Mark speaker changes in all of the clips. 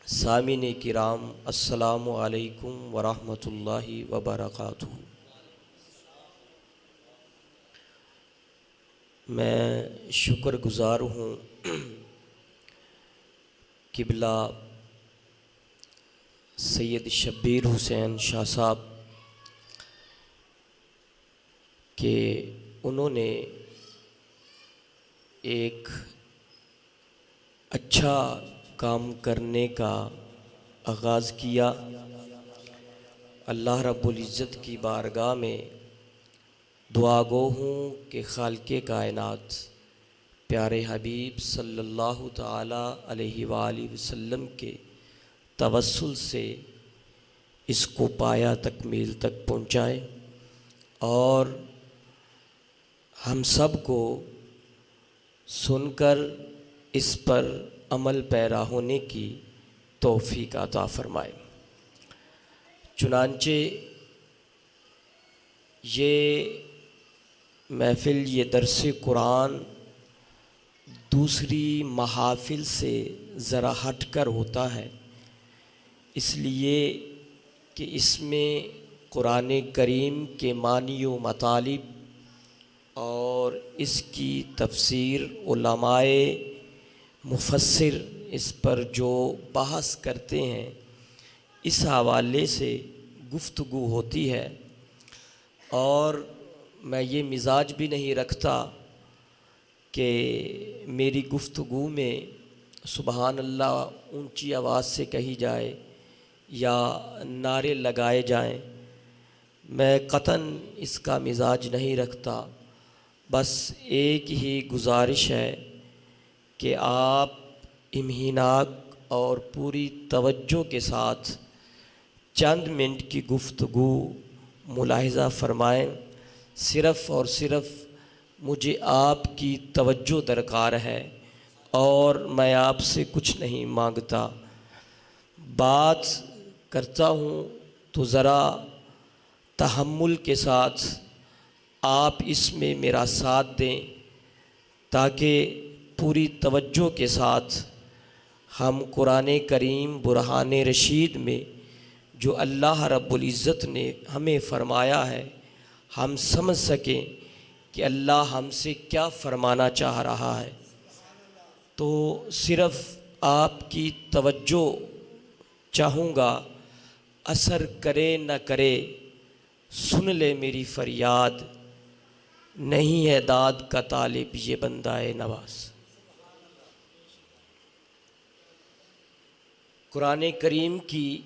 Speaker 1: سامعین کرام، السلام علیکم ورحمۃ اللہ وبرکاتہ۔ میں شکر گزار ہوں قبلہ سید شبیر حسین شاہ صاحب کہ انہوں نے ایک اچھا کام کرنے کا آغاز کیا۔ اللہ رب العزت کی بارگاہ میں دعا گو ہوں کہ خالق کائنات پیارے حبیب صلی اللہ تعالی علیہ وآلہ وسلم کے توسل سے اس کو پایا تکمیل تک پہنچائے اور ہم سب کو سن کر اس پر عمل پیرا ہونے کی توفیق عطا فرمائے۔ چنانچہ یہ محفل، یہ درس قرآن دوسری محافل سے ذرا ہٹ کر ہوتا ہے، اس لیے کہ اس میں قرآن کریم کے معنی و مطالب اور اس کی تفسیر علماء مفسر اس پر جو بحث کرتے ہیں اس حوالے سے گفتگو ہوتی ہے، اور میں یہ مزاج بھی نہیں رکھتا کہ میری گفتگو میں سبحان اللہ اونچی آواز سے کہی جائے یا نعرے لگائے جائیں۔ میں قطعاً اس کا مزاج نہیں رکھتا، بس ایک ہی گزارش ہے کہ آپ انحناء اور پوری توجہ کے ساتھ چند منٹ کی گفتگو ملاحظہ فرمائیں۔ صرف اور صرف مجھے آپ کی توجہ درکار ہے اور میں آپ سے کچھ نہیں مانگتا۔ بات کرتا ہوں تو ذرا تحمل کے ساتھ آپ اس میں میرا ساتھ دیں تاکہ پوری توجہ کے ساتھ ہم قرآن کریم برہان رشید میں جو اللہ رب العزت نے ہمیں فرمایا ہے ہم سمجھ سکیں کہ اللہ ہم سے کیا فرمانا چاہ رہا ہے۔ تو صرف آپ کی توجہ چاہوں گا، اثر کرے نہ کرے سن لے میری فریاد، نہیں ہے داد کا طالب یہ بندہ نواز۔ قرآن کریم کی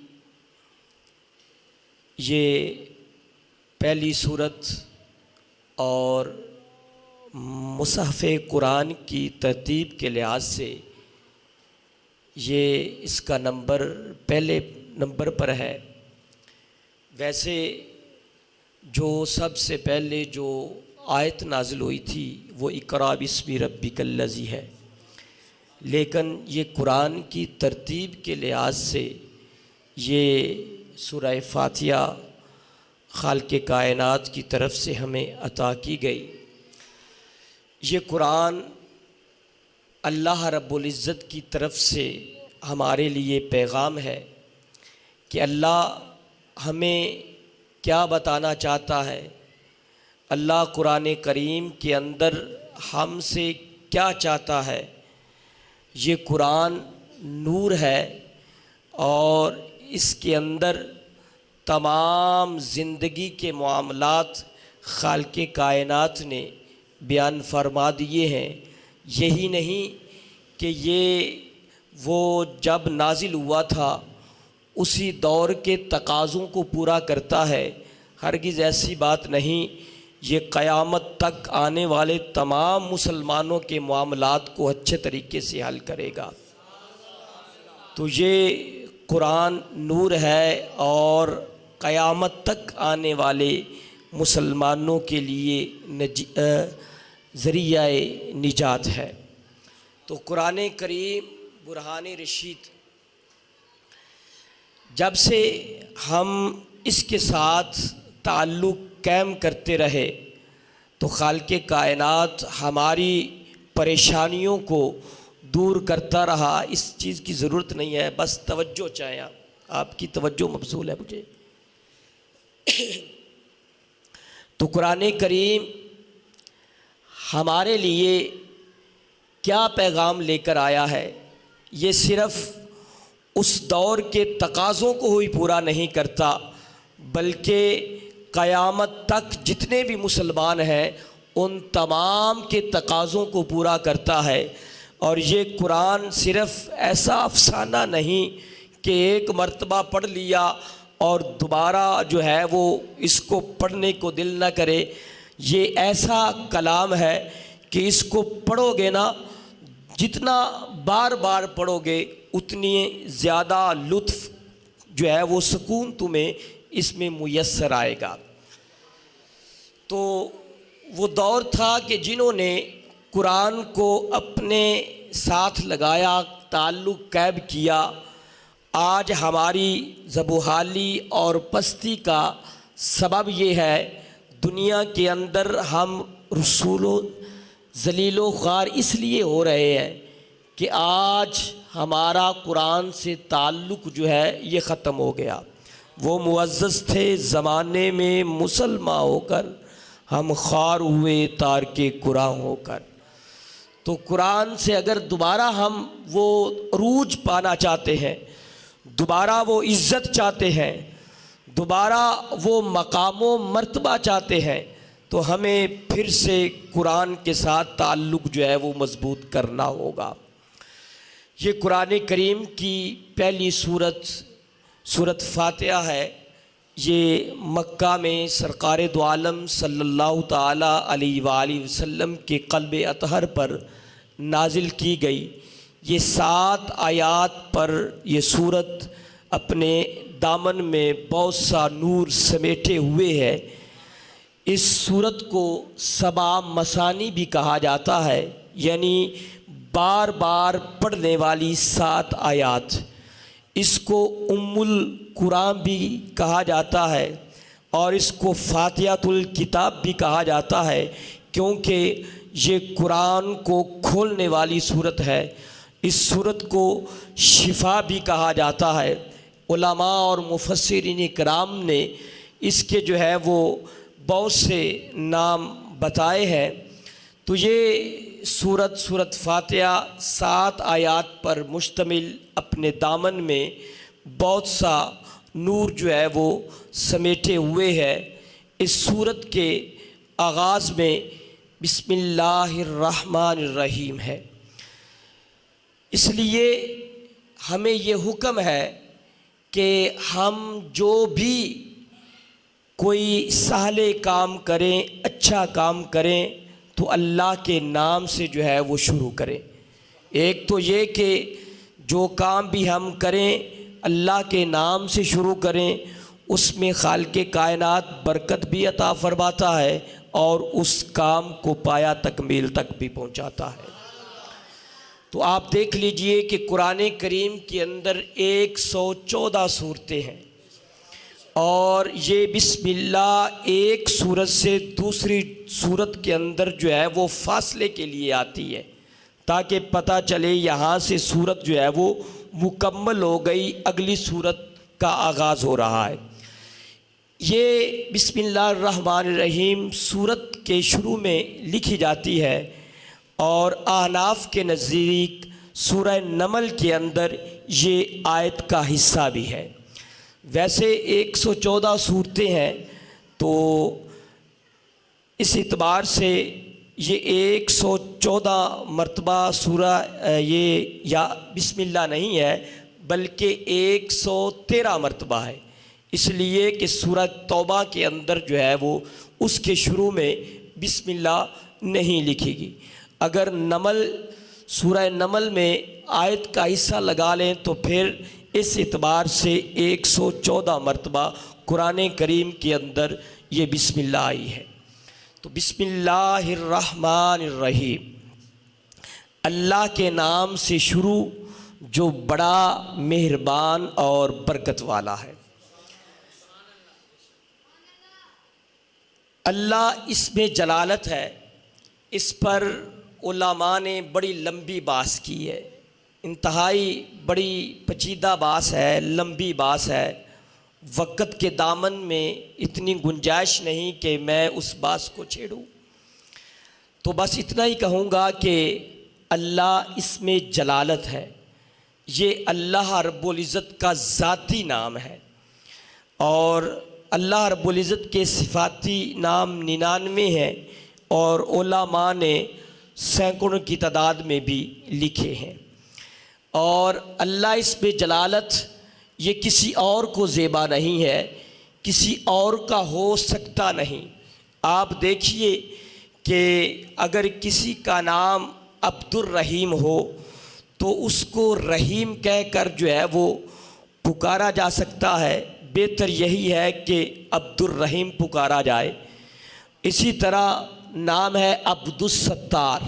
Speaker 1: یہ پہلی سورت اور مصحف قرآن کی ترتیب کے لحاظ سے یہ اس کا نمبر پہلے نمبر پر ہے۔ ویسے جو سب سے پہلے جو آیت نازل ہوئی تھی وہ اقرأ باسم ربک الذی ہے، لیکن یہ قرآن کی ترتیب کے لحاظ سے یہ سورہ فاتحہ خالق کائنات کی طرف سے ہمیں عطا کی گئی۔ یہ قرآن اللہ رب العزت کی طرف سے ہمارے لیے پیغام ہے کہ اللہ ہمیں کیا بتانا چاہتا ہے، اللہ قرآن کریم کے اندر ہم سے کیا چاہتا ہے۔ یہ قرآن نور ہے اور اس کے اندر تمام زندگی کے معاملات خالق کائنات نے بیان فرما دیے ہیں۔ یہی نہیں کہ یہ وہ جب نازل ہوا تھا اسی دور کے تقاضوں کو پورا کرتا ہے، ہرگز ایسی بات نہیں۔ یہ قیامت تک آنے والے تمام مسلمانوں کے معاملات کو اچھے طریقے سے حل کرے گا۔ تو یہ قرآن نور ہے اور قیامت تک آنے والے مسلمانوں کے لیے ذریعہ نجات ہے۔ تو قرآن کریم برہان رشید جب سے ہم اس کے ساتھ تعلق قائم کرتے رہے تو خالق کائنات ہماری پریشانیوں کو دور کرتا رہا، اس چیز کی ضرورت نہیں ہے، بس توجہ چاہیے، آپ کی توجہ مبذول ہے مجھے۔ تو قرآن کریم ہمارے لیے کیا پیغام لے کر آیا ہے؟ یہ صرف اس دور کے تقاضوں کو ہی پورا نہیں کرتا، بلکہ قیامت تک جتنے بھی مسلمان ہیں ان تمام کے تقاضوں کو پورا کرتا ہے۔ اور یہ قرآن صرف ایسا افسانہ نہیں کہ ایک مرتبہ پڑھ لیا اور دوبارہ جو ہے وہ اس کو پڑھنے کو دل نہ کرے۔ یہ ایسا کلام ہے کہ اس کو پڑھو گے نا، جتنا بار بار پڑھو گے اتنی زیادہ لطف جو ہے وہ سکون تمہیں اس میں میسر آئے گا۔ تو وہ دور تھا کہ جنہوں نے قرآن کو اپنے ساتھ لگایا، تعلق قائم کیا۔ آج ہماری زبوحالی اور پستی کا سبب یہ ہے، دنیا کے اندر ہم رسول و ذلیل و خوار اس لیے ہو رہے ہیں کہ آج ہمارا قرآن سے تعلق جو ہے یہ ختم ہو گیا۔ وہ معزز تھے زمانے میں مسلمان ہو کر، ہم خوار ہوئے تارک قرآن ہو کر۔ تو قرآن سے اگر دوبارہ ہم وہ عروج پانا چاہتے ہیں، دوبارہ وہ عزت چاہتے ہیں، دوبارہ وہ مقام و مرتبہ چاہتے ہیں، تو ہمیں پھر سے قرآن کے ساتھ تعلق جو ہے وہ مضبوط کرنا ہوگا۔ یہ قرآن کریم کی پہلی سورت فاتحہ ہے۔ یہ مکہ میں سرکار دو عالم صلی اللہ تعالیٰ علیہ وآلہ وسلم کے قلب اطہر پر نازل کی گئی۔ یہ 7 آیات پر یہ سورت اپنے دامن میں بہت سا نور سمیٹے ہوئے ہے۔ اس سورت کو 7 مثانی بھی کہا جاتا ہے، یعنی بار بار پڑھنے والی 7 آیات۔ اس کو ام القرآن بھی کہا جاتا ہے اور اس کو فاتحۃ الکتاب بھی کہا جاتا ہے، کیونکہ یہ قرآن کو کھولنے والی صورت ہے۔ اس صورت کو شفا بھی کہا جاتا ہے۔ علماء اور مفسرین کرام نے اس کے جو ہے وہ بہت سے نام بتائے ہیں۔ تو یہ سورت فاتحہ 7 آیات پر مشتمل اپنے دامن میں بہت سا نور جو ہے وہ سمیٹے ہوئے ہے۔ اس سورت کے آغاز میں بسم اللہ الرحمن الرحیم ہے، اس لیے ہمیں یہ حکم ہے کہ ہم جو بھی کوئی صالح کام کریں، اچھا کام کریں تو اللہ کے نام سے جو ہے وہ شروع کریں۔ ایک تو یہ کہ جو کام بھی ہم کریں اللہ کے نام سے شروع کریں، اس میں خالق کائنات برکت بھی عطا فرماتا ہے اور اس کام کو پایا تکمیل تک بھی پہنچاتا ہے۔ تو آپ دیکھ لیجئے کہ قرآن کریم کے اندر 114 صورتیں ہیں، اور یہ بسم اللہ ایک سورت سے دوسری سورت کے اندر جو ہے وہ فاصلے کے لیے آتی ہے، تاکہ پتہ چلے یہاں سے سورت جو ہے وہ مکمل ہو گئی، اگلی سورت کا آغاز ہو رہا ہے۔ یہ بسم اللہ الرحمن الرحیم سورت کے شروع میں لکھی جاتی ہے، اور احناف کے نزدیک سورہ نمل کے اندر یہ آیت کا حصہ بھی ہے۔ ویسے 114 صورتیں ہیں، تو اس اعتبار سے یہ 114 مرتبہ سورہ یہ یا بسم اللہ نہیں ہے، بلکہ 113 مرتبہ ہے، اس لیے کہ سورہ توبہ کے اندر جو ہے وہ اس کے شروع میں بسم اللہ نہیں لکھی گی۔ اگر سورہ نمل میں آیت کا حصہ لگا لیں تو پھر اس اعتبار سے 114 مرتبہ قرآن کریم کے اندر یہ بسم اللہ آئی ہے۔ تو بسم اللہ الرحمن الرحیم، اللہ کے نام سے شروع جو بڑا مہربان اور برکت والا ہے۔ اللہ اس میں جلالت ہے، اس پر علماء نے بڑی لمبی بحث کی ہے، انتہائی بڑی پیچیدہ بحث ہے، لمبی بحث ہے، وقت کے دامن میں اتنی گنجائش نہیں کہ میں اس بحث کو چھیڑوں، تو بس اتنا ہی کہوں گا کہ اللہ اس میں جلالت ہے، یہ اللہ رب العزت کا ذاتی نام ہے، اور اللہ رب العزت کے صفاتی نام 99 ہیں، اور علماء نے سینکڑوں کی تعداد میں بھی لکھے ہیں، اور اللہ اس میں جلالت یہ کسی اور کو زیبا نہیں ہے، کسی اور کا ہو سکتا نہیں۔ آپ دیکھیے کہ اگر کسی کا نام عبد الرحیم ہو تو اس کو رحیم کہہ کر جو ہے وہ پکارا جا سکتا ہے، بہتر یہی ہے کہ عبد الرحیم پکارا جائے۔ اسی طرح نام ہے عبد الستار،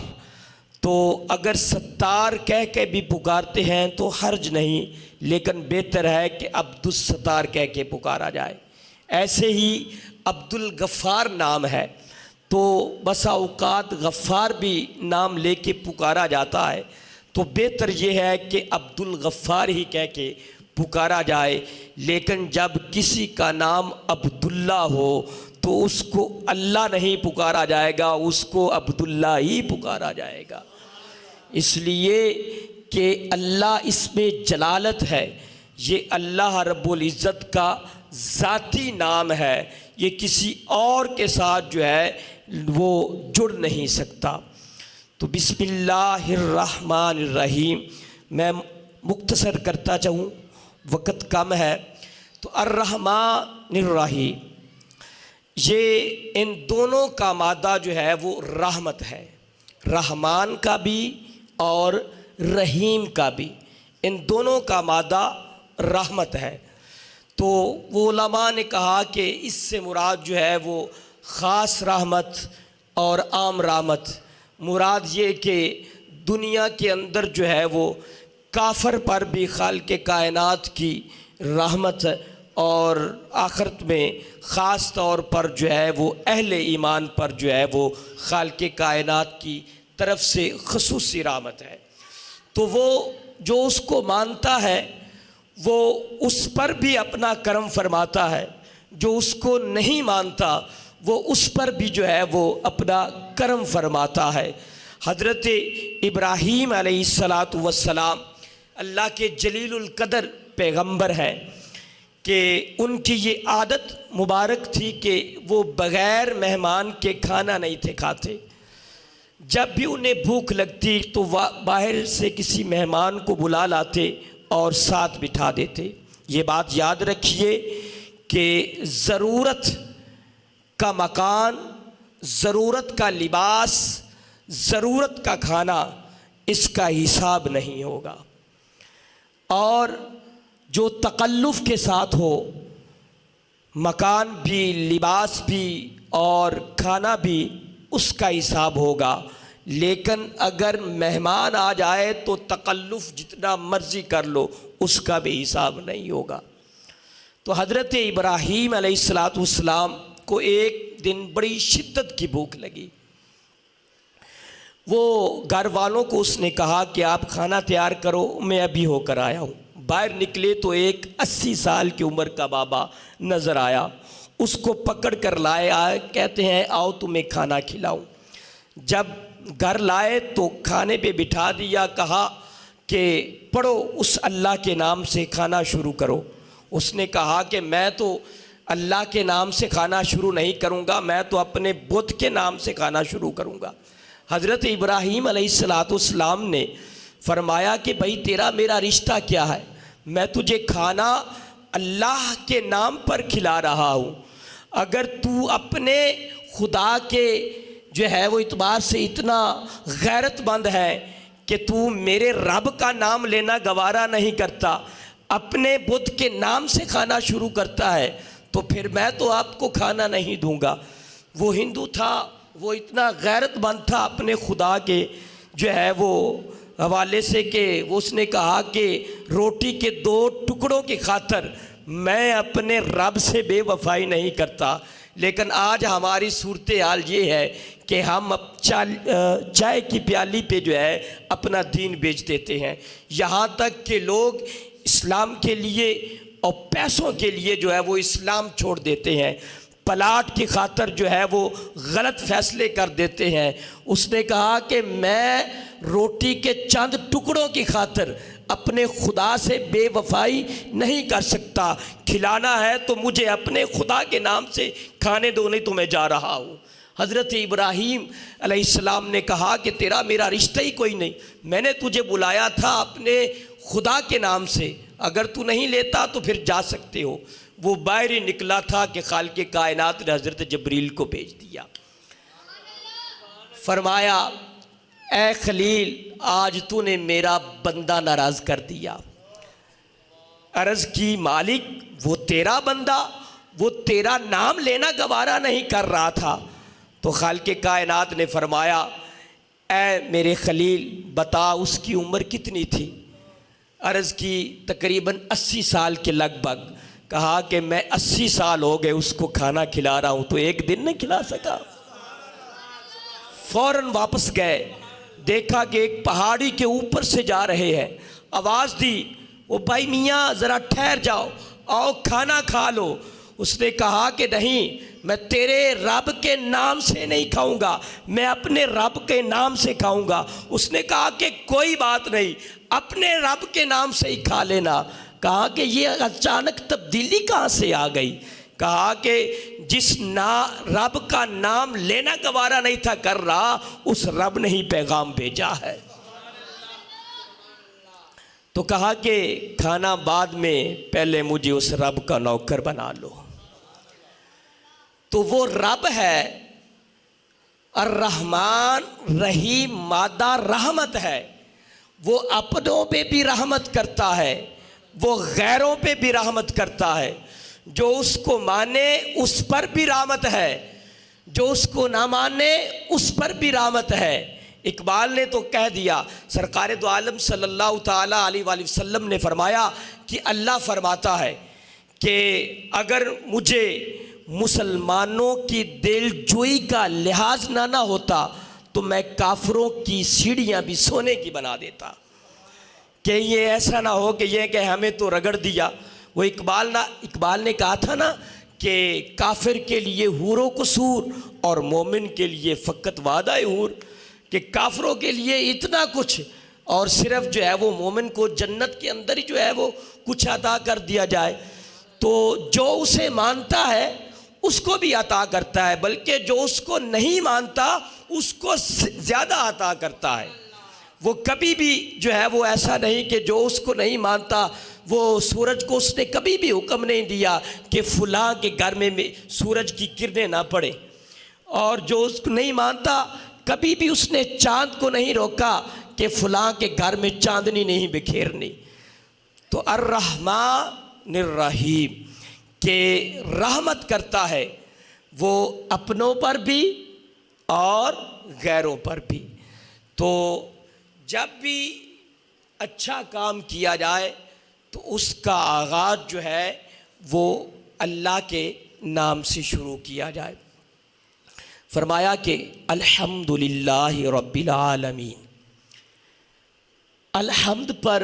Speaker 1: تو اگر ستار کہہ کے بھی پکارتے ہیں تو حرج نہیں، لیکن بہتر ہے کہ عبد الستار کہہ کے پکارا جائے۔ ایسے ہی عبد الغفار نام ہے، تو بسا اوقات غفار بھی نام لے کے پکارا جاتا ہے، تو بہتر یہ ہے کہ عبد الغفار ہی کہہ کے پکارا جائے، لیکن جب کسی کا نام عبداللہ ہو تو اس کو اللہ نہیں پکارا جائے گا، اس کو عبداللہ ہی پکارا جائے گا، اس لیے کہ اللہ اس میں جلالت ہے، یہ اللہ رب العزت کا ذاتی نام ہے، یہ کسی اور کے ساتھ جو ہے وہ جڑ نہیں سکتا۔ تو بسم اللہ الرحمن الرحیم، میں مختصر کرتا چاہوں، وقت کم ہے، تو الرحمن الرحیم، یہ ان دونوں کا مادہ جو ہے وہ رحمت ہے، رحمان کا بھی اور رحیم کا بھی، ان دونوں کا مادہ رحمت ہے۔ تو وہ علماء نے کہا کہ اس سے مراد جو ہے وہ خاص رحمت اور عام رحمت، مراد یہ کہ دنیا کے اندر جو ہے وہ کافر پر بھی خالق کائنات کی رحمت، اور آخرت میں خاص طور پر جو ہے وہ اہل ایمان پر جو ہے وہ خالق کائنات کی طرف سے خصوصی رحمت ہے۔ تو وہ جو اس کو مانتا ہے وہ اس پر بھی اپنا کرم فرماتا ہے، جو اس کو نہیں مانتا وہ اس پر بھی جو ہے وہ اپنا کرم فرماتا ہے۔ حضرت ابراہیم علیہ السلام اللہ کے جلیل القدر پیغمبر ہیں کہ ان کی یہ عادت مبارک تھی کہ وہ بغیر مہمان کے کھانا نہیں تھے کھاتے، جب بھی انہیں بھوک لگتی تو باہر سے کسی مہمان کو بلا لاتے اور ساتھ بٹھا دیتے۔ یہ بات یاد رکھیے کہ ضرورت کا مکان، ضرورت کا لباس، ضرورت کا کھانا، اس کا حساب نہیں ہوگا، اور جو تکلف کے ساتھ ہو، مکان بھی، لباس بھی اور کھانا بھی، اس کا حساب ہوگا، لیکن اگر مہمان آ جائے تو تکلف جتنا مرضی کر لو اس کا بھی حساب نہیں ہوگا۔ تو حضرت ابراہیم علیہ السلام کو ایک دن بڑی شدت کی بھوک لگی، وہ گھر والوں کو اس نے کہا کہ آپ کھانا تیار کرو، میں ابھی ہو کر آیا ہوں۔ باہر نکلے تو ایک 80 سال کی عمر کا بابا نظر آیا، اس کو پکڑ کر لائے، کہتے ہیں آؤ تمہیں کھانا کھلاؤں۔ جب گھر لائے تو کھانے پہ بٹھا دیا، کہا کہ پڑھو اس اللہ کے نام سے کھانا شروع کرو۔ اس نے کہا کہ میں تو اللہ کے نام سے کھانا شروع نہیں کروں گا، میں تو اپنے بت کے نام سے کھانا شروع کروں گا۔ حضرت ابراہیم علیہ السلام نے فرمایا کہ بھائی تیرا میرا رشتہ کیا ہے، میں تجھے کھانا اللہ کے نام پر کھلا رہا ہوں، اگر تو اپنے خدا کے جو ہے وہ اعتبار سے اتنا غیرت مند ہے کہ تو میرے رب کا نام لینا گوارا نہیں کرتا، اپنے بت کے نام سے کھانا شروع کرتا ہے، تو پھر میں تو آپ کو کھانا نہیں دوں گا۔ وہ ہندو تھا، وہ اتنا غیرت مند تھا اپنے خدا کے جو ہے وہ حوالے سے کہ اس نے کہا کہ روٹی کے 2 ٹکڑوں کی خاطر میں اپنے رب سے بے وفائی نہیں کرتا، لیکن آج ہماری صورتحال یہ ہے کہ ہم چائے کی پیالی پہ جو ہے اپنا دین بیچ دیتے ہیں، یہاں تک کہ لوگ اسلام کے لیے اور پیسوں کے لیے جو ہے وہ اسلام چھوڑ دیتے ہیں، پلاٹ کی خاطر جو ہے وہ غلط فیصلے کر دیتے ہیں۔ اس نے کہا کہ میں روٹی کے چند ٹکڑوں کی خاطر اپنے خدا سے بے وفائی نہیں کر سکتا، کھلانا ہے تو مجھے اپنے خدا کے نام سے کھانے دو، نہیں تو میں جا رہا ہوں۔ حضرت ابراہیم علیہ السلام نے کہا کہ تیرا میرا رشتہ ہی کوئی نہیں، میں نے تجھے بلایا تھا اپنے خدا کے نام سے، اگر تو نہیں لیتا تو پھر جا سکتے ہو۔ وہ باہر ہی نکلا تھا کہ خالق کائنات نے حضرت جبریل کو بھیج دیا، فرمایا اے خلیل آج تو نے میرا بندہ ناراض کر دیا۔ عرض کی مالک وہ تیرا بندہ، وہ تیرا نام لینا گوارا نہیں کر رہا تھا۔ تو خالق کائنات نے فرمایا اے میرے خلیل بتا اس کی عمر کتنی تھی؟ عرض کی تقریباً 80 سال کے لگ بھگ۔ کہا کہ میں 80 سال ہو گئے اس کو کھانا کھلا رہا ہوں، تو ایک دن نہیں کھلا سکا۔ فوراً واپس گئے، دیکھا کہ ایک پہاڑی کے اوپر سے جا رہے ہیں، آواز دی وہ بھائی میاں ذرا ٹھہر جاؤ، آؤ کھانا کھا لو۔ اس نے کہا کہ نہیں، میں تیرے رب کے نام سے نہیں کھاؤں گا، میں اپنے رب کے نام سے کھاؤں گا۔ اس نے کہا کہ کوئی بات نہیں، اپنے رب کے نام سے ہی کھا لینا۔ کہا کہ یہ اچانک تبدیلی کہاں سے آ گئی؟ کہا کہ جس رب کا نام لینا گوارا نہیں تھا کر رہا، اس رب نے ہی پیغام بھیجا ہے۔ تو کہا کہ کھانا بعد میں، پہلے مجھے اس رب کا نوکر بنا لو۔ تو وہ رب ہے الرحمن رحیم، مادہ رحمت ہے، وہ اپنوں پہ بھی رحمت کرتا ہے، وہ غیروں پہ بھی رحمت کرتا ہے۔ جو اس کو مانے اس پر بھی رحمت ہے، جو اس کو نہ مانے اس پر بھی رحمت ہے۔ اقبال نے تو کہہ دیا، سرکار دو عالم صلی اللہ تعالیٰ علیہ وآلہ وسلم نے فرمایا کہ اللہ فرماتا ہے کہ اگر مجھے مسلمانوں کی دل جوئی کا لحاظ نہ ہوتا تو میں کافروں کی سیڑھیاں بھی سونے کی بنا دیتا، کہ یہ ایسا نہ ہو کہ یہ کہ ہمیں تو رگڑ دیا۔ وہ اقبال نے کہا تھا نا کہ کافر کے لیے حور و قصور اور مومن کے لیے فقط وعدہ حور، کہ کافروں کے لیے اتنا کچھ اور صرف جو ہے وہ مومن کو جنت کے اندر ہی جو ہے وہ کچھ عطا کر دیا جائے۔ تو جو اسے مانتا ہے اس کو بھی عطا کرتا ہے، بلکہ جو اس کو نہیں مانتا اس کو زیادہ عطا کرتا ہے۔ وہ کبھی بھی جو ہے وہ ایسا نہیں کہ جو اس کو نہیں مانتا، وہ سورج کو اس نے کبھی بھی حکم نہیں دیا کہ فلاں کے گھر میں سورج کی کرنیں نہ پڑے، اور جو اس کو نہیں مانتا کبھی بھی اس نے چاند کو نہیں روکا کہ فلاں کے گھر میں چاندنی نہیں بکھیرنی۔ تو الرحمن الرحیم کہ رحمت کرتا ہے وہ اپنوں پر بھی اور غیروں پر بھی۔ تو جب بھی اچھا کام کیا جائے تو اس کا آغاز جو ہے وہ اللہ کے نام سے شروع کیا جائے۔ فرمایا کہ الحمدللہ رب العالمین، الحمد پر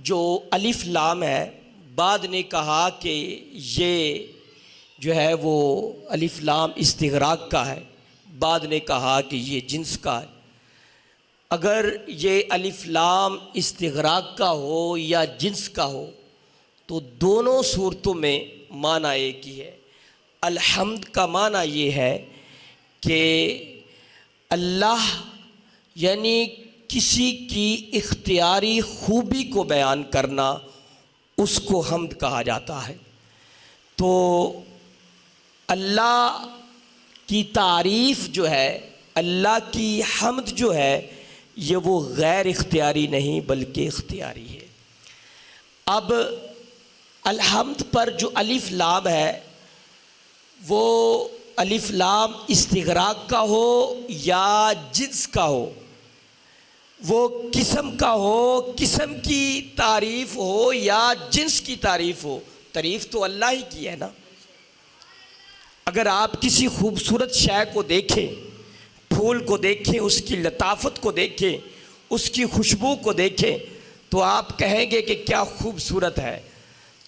Speaker 1: جو الف لام ہے، بعد نے کہا کہ یہ جو ہے وہ الف لام استغراق کا ہے، بعد نے کہا کہ یہ جنس کا ہے۔ اگر یہ الف لام استغراق کا ہو یا جنس کا ہو تو دونوں صورتوں میں معنی ایک ہی ہے۔ الحمد کا معنی یہ ہے کہ اللہ یعنی کسی کی اختیاری خوبی کو بیان کرنا، اس کو حمد کہا جاتا ہے۔ تو اللہ کی تعریف جو ہے، اللہ کی حمد جو ہے، یہ وہ غیر اختیاری نہیں بلکہ اختیاری ہے۔ اب الحمد پر جو الف لام ہے وہ الف لام استغراق کا ہو یا جنس کا ہو، وہ قسم کا ہو، قسم کی تعریف ہو یا جنس کی تعریف ہو، تعریف تو اللہ ہی کی ہے نا۔ اگر آپ کسی خوبصورت شے کو دیکھیں، پھول کو دیکھیں، اس کی لطافت کو دیکھیں، اس کی خوشبو کو دیکھیں، تو آپ کہیں گے کہ کیا خوبصورت ہے۔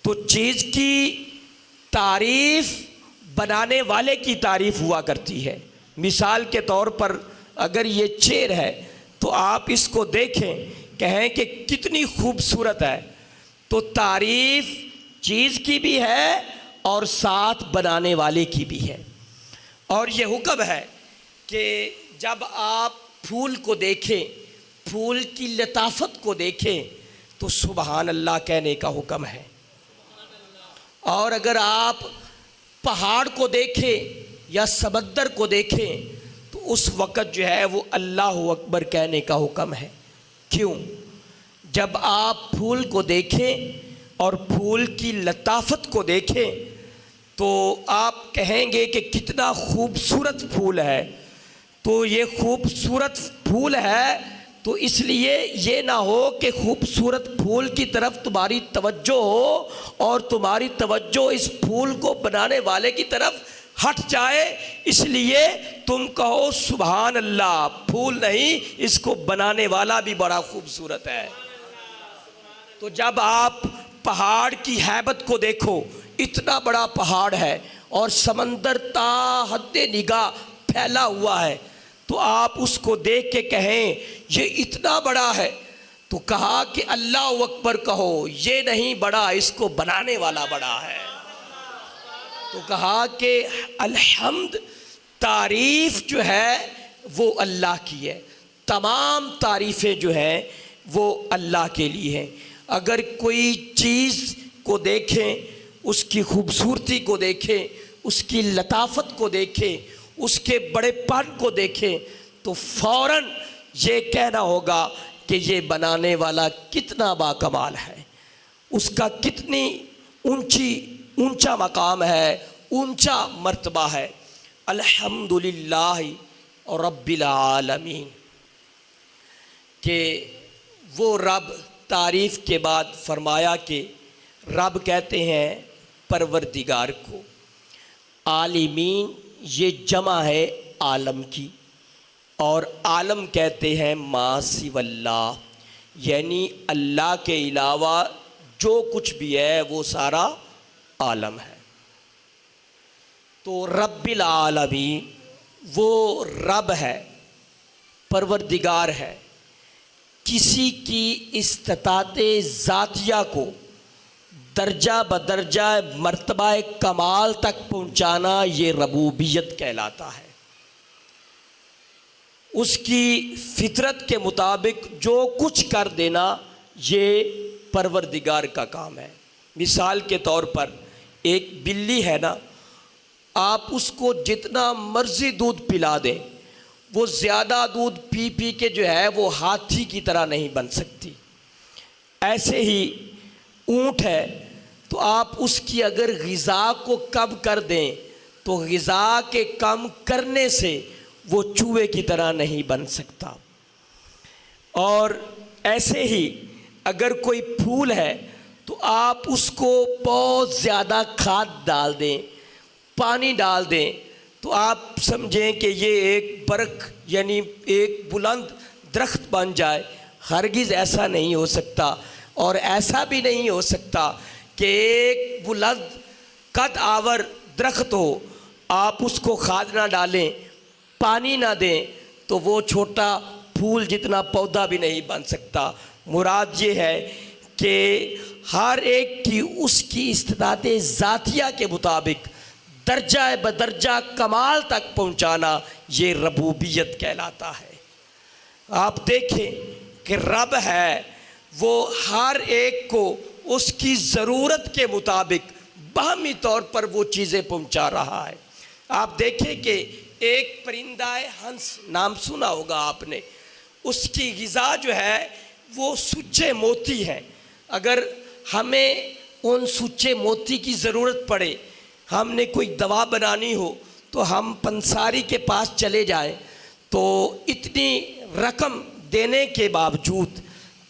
Speaker 1: تو چیز کی تعریف بنانے والے کی تعریف ہوا کرتی ہے۔ مثال کے طور پر اگر یہ چیئر ہے تو آپ اس کو دیکھیں، کہیں کہ کتنی خوبصورت ہے، تو تعریف چیز کی بھی ہے اور ساتھ بنانے والے کی بھی ہے۔ اور یہ حکم ہے کہ جب آپ پھول کو دیکھیں، پھول کی لطافت کو دیکھیں، تو سبحان اللہ کہنے کا حکم ہے۔ اور اگر آپ پہاڑ کو دیکھیں یا سمندر کو دیکھیں تو اس وقت جو ہے وہ اللہ اکبر کہنے کا حکم ہے۔ کیوں؟ جب آپ پھول کو دیکھیں اور پھول کی لطافت کو دیکھیں تو آپ کہیں گے کہ کتنا خوبصورت پھول ہے۔ تو یہ خوبصورت پھول ہے تو اس لیے یہ نہ ہو کہ خوبصورت پھول کی طرف تمہاری توجہ ہو اور تمہاری توجہ اس پھول کو بنانے والے کی طرف ہٹ جائے، اس لیے تم کہو سبحان اللہ، پھول نہیں اس کو بنانے والا بھی بڑا خوبصورت ہے۔ تو جب آپ پہاڑ کی ہیبت کو دیکھو، اتنا بڑا پہاڑ ہے اور سمندر تا حد نگاہ پھیلا ہوا ہے، تو آپ اس کو دیکھ کے کہیں یہ اتنا بڑا ہے، تو کہا کہ اللہ اکبر کہو، یہ نہیں بڑا، اس کو بنانے والا بڑا ہے۔ تو کہا کہ الحمد، تعریف جو ہے وہ اللہ کی ہے، تمام تعریفیں جو ہیں وہ اللہ کے لیے ہیں۔ اگر کوئی چیز کو دیکھیں، اس کی خوبصورتی کو دیکھیں، اس کی لطافت کو دیکھیں، اس کے بڑے پن کو دیکھیں، تو فوراً یہ کہنا ہوگا کہ یہ بنانے والا کتنا باکمال ہے، اس کا کتنی اونچا مقام ہے، اونچا مرتبہ ہے۔ الحمدللہ رب العالمین، کہ وہ رب، تعریف کے بعد فرمایا کہ رب کہتے ہیں پروردگار کو۔ عالمین یہ جمع ہے عالم کی، اور عالم کہتے ہیں ما سوی اللہ، یعنی اللہ کے علاوہ جو کچھ بھی ہے وہ سارا عالم ہے۔ تو رب العالمین وہ رب ہے، پروردگار ہے۔ کسی کی استطاعت ذاتیہ کو درجہ بدرجہ مرتبہ کمال تک پہنچانا یہ ربوبیت کہلاتا ہے۔ اس کی فطرت کے مطابق جو کچھ کر دینا یہ پروردگار کا کام ہے۔ مثال کے طور پر ایک بلی ہے نا، آپ اس کو جتنا مرضی دودھ پلا دیں، وہ زیادہ دودھ پی پی کے جو ہے وہ ہاتھی کی طرح نہیں بن سکتی۔ ایسے ہی اونٹ ہے، تو آپ اس کی اگر غذا کو کم کر دیں تو غذا کے کم کرنے سے وہ چوہے کی طرح نہیں بن سکتا۔ اور ایسے ہی اگر کوئی پھول ہے تو آپ اس کو بہت زیادہ کھاد ڈال دیں، پانی ڈال دیں، تو آپ سمجھیں کہ یہ ایک برگ یعنی ایک بلند درخت بن جائے۔ ہرگز ایسا نہیں ہو سکتا، اور ایسا بھی نہیں ہو سکتا کہ ایک بلند قد آور درخت ہو، آپ اس کو کھاد نہ ڈالیں، پانی نہ دیں، تو وہ چھوٹا پھول جتنا پودا بھی نہیں بن سکتا۔ مراد یہ ہے کہ ہر ایک کی اس کی استطاعت ذاتیہ کے مطابق درجہ بدرجہ کمال تک پہنچانا یہ ربوبیت کہلاتا ہے۔ آپ دیکھیں کہ رب ہے وہ ہر ایک کو اس کی ضرورت کے مطابق باہمی طور پر وہ چیزیں پہنچا رہا ہے۔ آپ دیکھیں کہ ایک پرندہ ہے ہنس، نام سنا ہوگا آپ نے، اس کی غذا جو ہے وہ سچے موتی ہے۔ اگر ہمیں ان سچے موتی کی ضرورت پڑے، ہم نے کوئی دوا بنانی ہو تو ہم پنساری کے پاس چلے جائیں، تو اتنی رقم دینے کے باوجود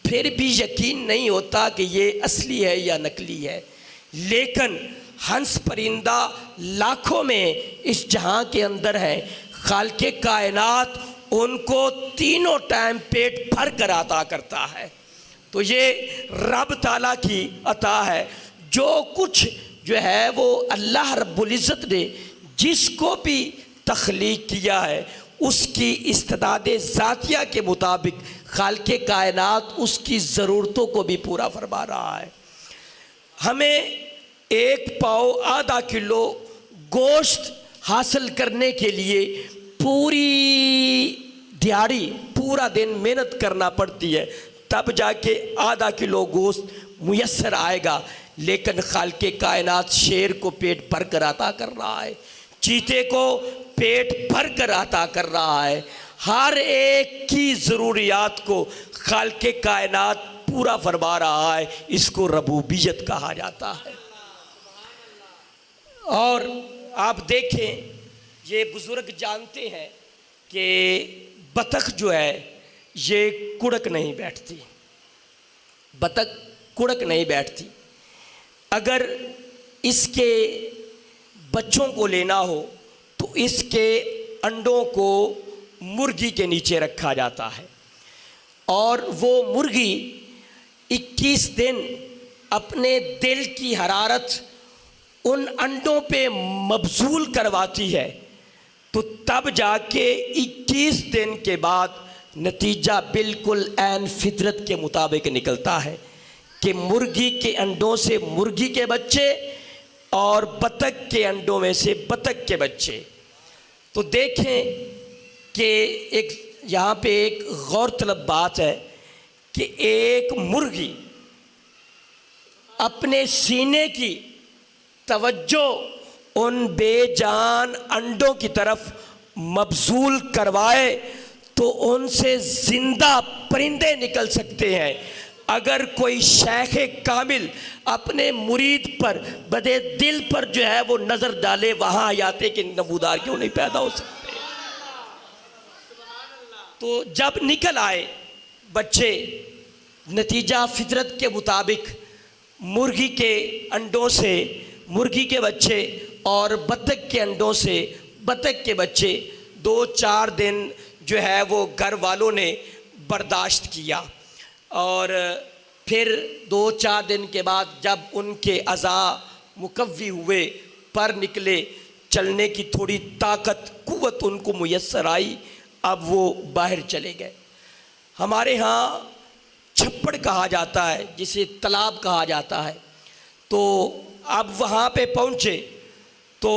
Speaker 1: پھر بھی یقین نہیں ہوتا کہ یہ اصلی ہے یا نقلی ہے۔ لیکن ہنس پرندہ لاکھوں میں اس جہاں کے اندر ہے، خالق کائنات ان کو تینوں ٹائم پیٹ بھر کر عطا کرتا ہے۔ تو یہ رب تعالیٰ کی عطا ہے۔ جو کچھ جو ہے وہ اللہ رب العزت نے جس کو بھی تخلیق کیا ہے، اس کی استعداد ذاتیہ کے مطابق خالق کائنات اس کی ضرورتوں کو بھی پورا فرما رہا ہے۔ ہمیں 1 پاؤ آدھا کلو گوشت حاصل کرنے کے لیے پوری دیہڑی پورا دن محنت کرنا پڑتی ہے، تب جا کے آدھا کلو گوشت میسر آئے گا۔ لیکن خالق کائنات شیر کو پیٹ بھر کر عطا کر رہا ہے، چیتے کو پیٹ بھر کر عطا کر رہا ہے۔ ہر ایک کی ضروریات کو خالق کائنات پورا فرما رہا ہے۔ اس کو ربوبیت کہا جاتا ہے۔ اور آپ دیکھیں، یہ بزرگ جانتے ہیں کہ بطخ جو ہے یہ کڑک نہیں بیٹھتی، بطخ کڑک نہیں بیٹھتی۔ اگر اس کے بچوں کو لینا ہو تو اس کے انڈوں کو مرغی کے نیچے رکھا جاتا ہے، اور وہ مرغی 21 دن اپنے دل کی حرارت ان انڈوں پہ مبذول کرواتی ہے، تو تب جا کے 21 دن کے بعد نتیجہ بالکل عین فطرت کے مطابق نکلتا ہے کہ مرغی کے انڈوں سے مرغی کے بچے اور بطخ کے انڈوں میں سے بطخ کے بچے۔ تو دیکھیں کہ یہاں پہ ایک غور طلب بات ہے کہ ایک مرغی اپنے سینے کی توجہ ان بے جان انڈوں کی طرف مبذول کروائے تو ان سے زندہ پرندے نکل سکتے ہیں۔ اگر کوئی شیخ کامل اپنے مرید پر بدے دل پر جو ہے وہ نظر ڈالے، وہاں آیات کے نمودار کیوں نہیں پیدا ہو سکتے؟ تو جب نکل آئے بچے، نتیجہ فطرت کے مطابق مرغی کے انڈوں سے مرغی کے بچے اور بطخ کے انڈوں سے بطخ کے بچے 2-4 دن جو ہے وہ گھر والوں نے برداشت کیا، اور پھر 2-4 دن کے بعد جب ان کے اعضاء مقوی ہوئے، پر نکلے، چلنے کی تھوڑی طاقت قوت ان کو میسر آئی، اب وہ باہر چلے گئے۔ ہمارے ہاں چھپڑ کہا جاتا ہے، جسے تالاب کہا جاتا ہے، تو اب وہاں پہ پہنچے تو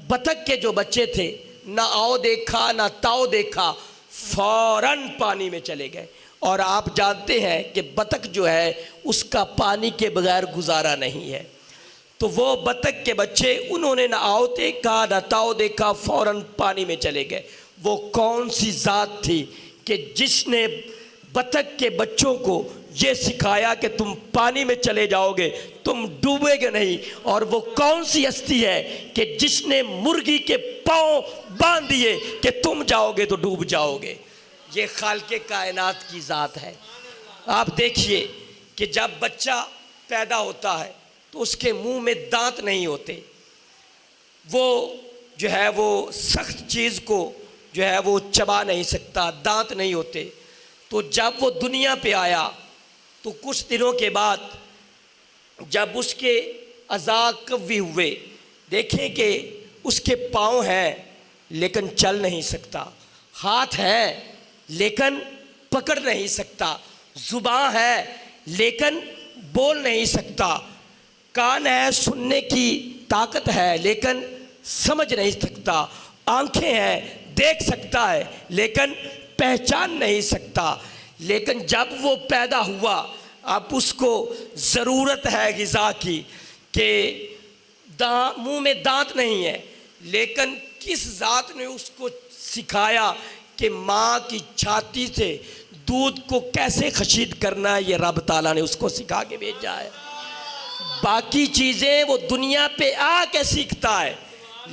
Speaker 1: بطخ کے جو بچے تھے، نہ آؤ دیکھا نہ تاؤ دیکھا، فوراً پانی میں چلے گئے۔ اور آپ جانتے ہیں کہ بطخ جو ہے اس کا پانی کے بغیر گزارا نہیں ہے، تو وہ بطخ کے بچے انہوں نے نہ آؤ دیکھا نہ تاؤ دیکھا، فوراً پانی میں چلے گئے۔ وہ کون سی ذات تھی کہ جس نے بطخ کے بچوں کو یہ سکھایا کہ تم پانی میں چلے جاؤ گے، تم ڈوبے گے نہیں؟ اور وہ کون سی ہستی ہے کہ جس نے مرغی کے پاؤں باندھ دیے کہ تم جاؤ گے تو ڈوب جاؤ گے؟ یہ خالق کائنات کی ذات ہے۔ آپ دیکھیے کہ جب بچہ پیدا ہوتا ہے تو اس کے منہ میں دانت نہیں ہوتے، وہ جو ہے وہ سخت چیز کو جو ہے وہ چبا نہیں سکتا، دانت نہیں ہوتے۔ تو جب وہ دنیا پہ آیا تو کچھ دنوں کے بعد جب اس کے اعضاء قوی ہوئے، دیکھیں کہ اس کے پاؤں ہیں لیکن چل نہیں سکتا، ہاتھ ہے لیکن پکڑ نہیں سکتا، زبان ہے لیکن بول نہیں سکتا، کان ہے سننے کی طاقت ہے لیکن سمجھ نہیں سکتا، آنکھیں ہیں دیکھ سکتا ہے لیکن پہچان نہیں سکتا۔ لیکن جب وہ پیدا ہوا، اب اس کو ضرورت ہے غذا کی کہ منہ میں دانت نہیں ہے، لیکن کس ذات نے اس کو سکھایا کہ ماں کی چھاتی سے دودھ کو کیسے خشید کرنا ہے؟ یہ رب تعالیٰ نے اس کو سکھا کے بھیجا ہے۔ باقی چیزیں وہ دنیا پہ آ کے سیکھتا ہے،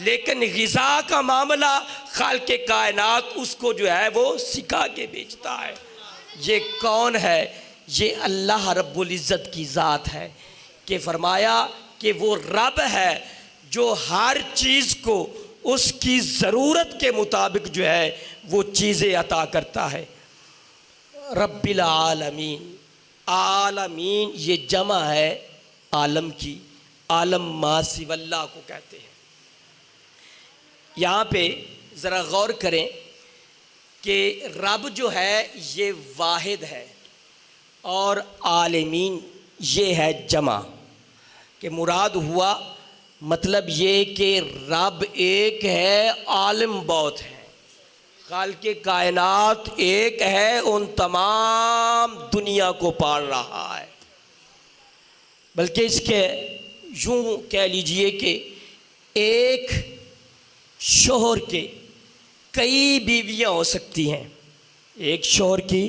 Speaker 1: لیکن غذا کا معاملہ خالق کائنات اس کو جو ہے وہ سکھا کے بھیجتا ہے۔ یہ کون ہے؟ یہ اللہ رب العزت کی ذات ہے۔ کہ فرمایا کہ وہ رب ہے جو ہر چیز کو اس کی ضرورت کے مطابق جو ہے وہ چیزیں عطا کرتا ہے۔ رب العالمین، عالمین یہ جمع ہے عالم کی، عالم ما سوی اللہ کو کہتے ہیں۔ یہاں پہ ذرا غور کریں کہ رب جو ہے یہ واحد ہے اور عالمین یہ ہے جمع، کہ مراد ہوا مطلب یہ کہ رب ایک ہے، عالم بہت ہے، خالق کائنات ایک ہے، ان تمام دنیا کو پال رہا ہے۔ بلکہ اس کے یوں کہہ لیجئے کہ ایک شوہر کے کئی بیویاں ہو سکتی ہیں، ایک شوہر کی